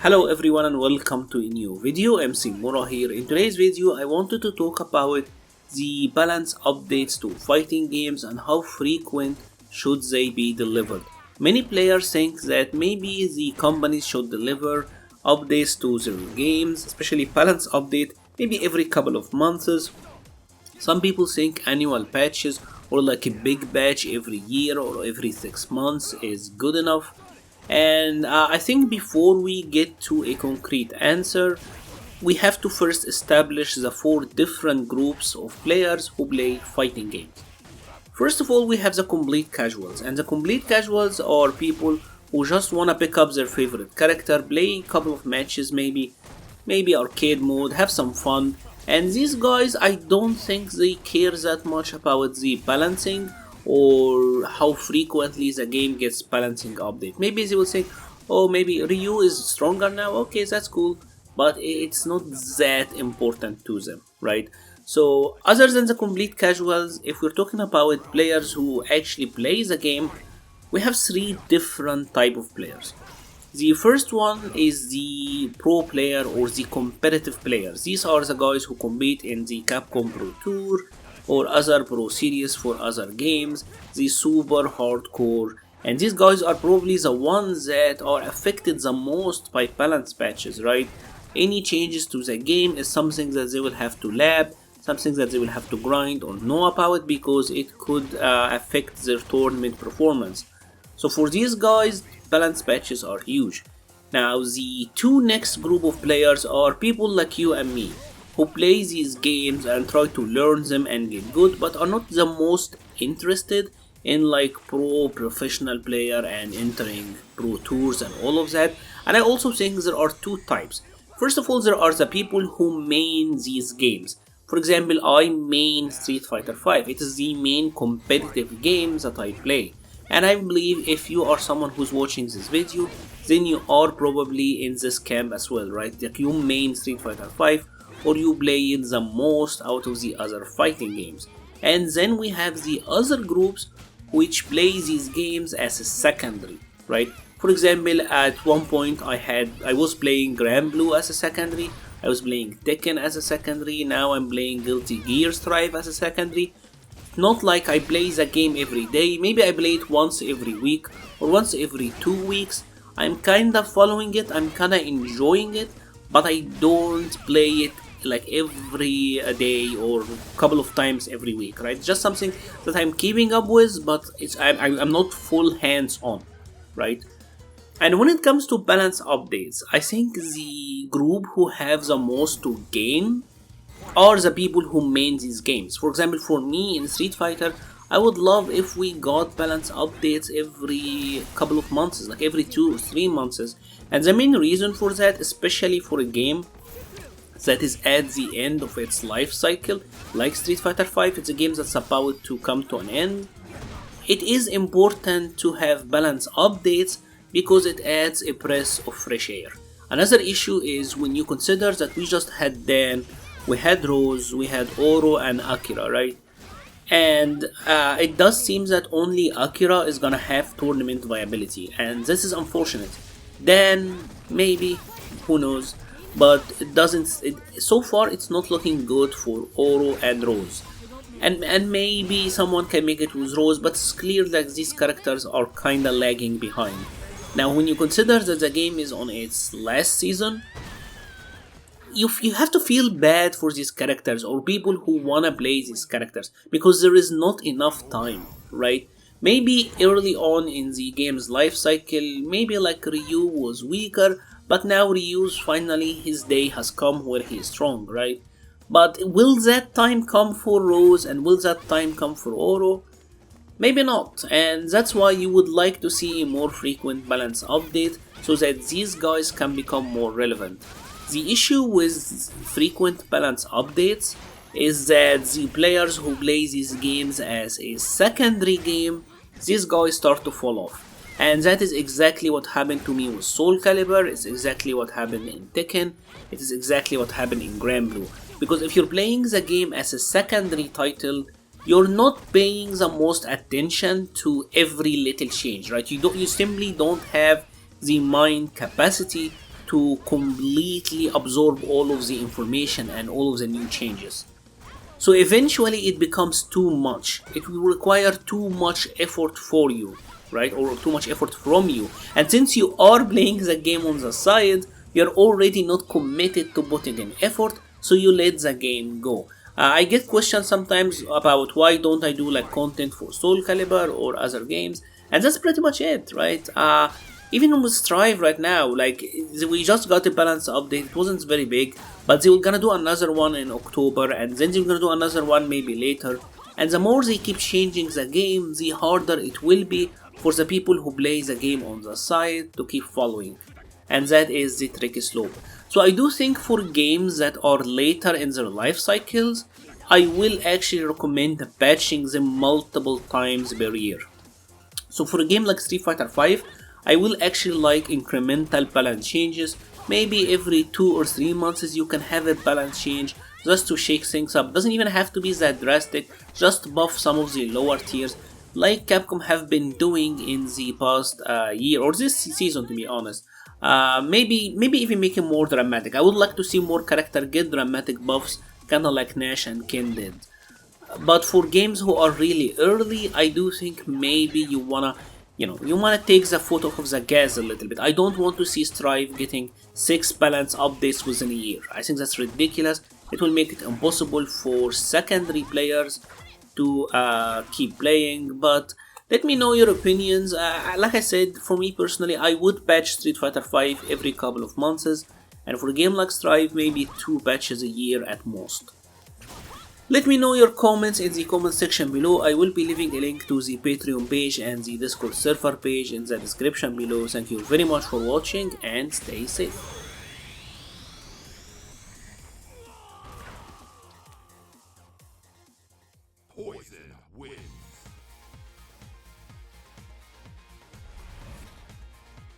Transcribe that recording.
Hello everyone and welcome to a new video. MC-Mura here. In today's video I wanted to talk about the balance updates to fighting games and how frequent should they be delivered. Many players think that maybe the companies should deliver updates to their games, especially balance update, maybe every couple of months. Some people think annual patches or like a big patch every year or every 6 months is good enough. And I think before we get to a concrete answer, we have to first establish the 4 different groups of players who play fighting games. First of all, we have the complete casuals, and the complete casuals are people who just wanna pick up their favorite character, play a couple of matches, maybe arcade mode, have some fun. And these guys, I don't think they care that much about the balancing or how frequently the game gets balancing update. Maybe they will say, oh, maybe Ryu is stronger now, okay, that's cool, but it's not that important to them, right? So other than the complete casuals, if we're talking about players who actually play the game, we have 3 different type of players. The first one is the pro player or the competitive players. These are the guys who compete in the Capcom Pro Tour or other pro series for other games, the super hardcore, and these guys are probably the ones that are affected the most by balance patches, right? Any changes to the game is something that they will have to lab, something that they will have to grind or know about because it could affect their tournament performance. So for these guys, balance patches are huge. Now the 2 next group of players are people like you and me, who play these games and try to learn them and get good, but are not the most interested in like professional player and entering pro tours and all of that. And I also think there are 2 types. First of all, there are the people who main these games. For example, I main Street Fighter V. It is the main competitive game that I play. And I believe if you are someone who's watching this video, then you are probably in this camp as well, right? Like you main Street Fighter V, or you play it the most out of the other fighting games. And then we have the other groups which play these games as a secondary, right? For example, at one point I was playing Grand Blue as a secondary, I was playing Tekken as a secondary, now I'm playing Guilty Gear Strive as a secondary. Not like I play the game every day, maybe I play it once every week or once every 2 weeks. I'm kinda following it, I'm kinda enjoying it, but I don't play it like every day or a couple of times every week, right? Just something that I'm keeping up with, but I'm not full hands on, right? And when it comes to balance updates, I think the group who have the most to gain are the people who main these games. For example, for me in Street Fighter, I would love if we got balance updates every couple of months, like every 2 or 3 months. And the main reason for that, especially for a game that is at the end of its life cycle, like Street Fighter V, it's a game that's about to come to an end. It is important to have balance updates because it adds a breath of fresh air. Another issue is when you consider that we just had Dan, we had Rose, we had Oro and Akira, right? And it does seem that only Akira is gonna have tournament viability, and this is unfortunate. Dan, maybe, who knows? But so far it's not looking good for Oro and Rose. And maybe someone can make it with Rose, but it's clear that these characters are kinda lagging behind. Now when you consider that the game is on its last season, you have to feel bad for these characters or people who wanna play these characters because there is not enough time, right? Maybe early on in the game's life cycle, maybe like Ryu was weaker, but now Ryu's finally his day has come where he is strong, right? But will that time come for Rose and will that time come for Oro? Maybe not, and that's why you would like to see a more frequent balance update so that these guys can become more relevant. The issue with frequent balance updates is that the players who play these games as a secondary game, these guys start to fall off. And that is exactly what happened to me with Soul Calibur, it's exactly what happened in Tekken, it is exactly what happened in Grand Blue. Because if you're playing the game as a secondary title, you're not paying the most attention to every little change, right? You simply don't have the mind capacity to to completely absorb all of the information and all of the new changes. So eventually it becomes too much. It will require too much effort for you, right? Or too much effort from you. And since you are playing the game on the side, you're already not committed to putting in effort, so you let the game go. I get questions sometimes about why don't I do like content for Soul Calibur or other games, and that's pretty much it, right? Even with Strive right now, like we just got a balance update. It wasn't very big, but they were gonna do another one in October, and then they're gonna do another one maybe later. And the more they keep changing the game, the harder it will be for the people who play the game on the side to keep following. And that is the tricky slope. So I do think for games that are later in their life cycles, I will actually recommend patching them multiple times per year. So for a game like Street Fighter V, I will actually like incremental balance changes. Maybe every 2 or 3 months you can have a balance change just to shake things up. Doesn't even have to be that drastic, just buff some of the lower tiers like Capcom have been doing in the past year or this season, to be honest. Maybe even make it more dramatic. I would like to see more character get dramatic buffs, kinda like Nash and Ken did. But for games who are really early, I do think maybe you wanna take the foot off of the gas a little bit. I don't want to see Strive getting 6 balance updates within a year. I think that's ridiculous. It will make it impossible for secondary players to keep playing. But let me know your opinions. Like I said, for me personally, I would patch Street Fighter V every couple of months, and for a game like Strive, maybe 2 patches a year at most. Let me know your comments in the comment section below. I will be leaving a link to the Patreon page and the Discord server page in the description below. Thank you very much for watching and stay safe. Poison wins.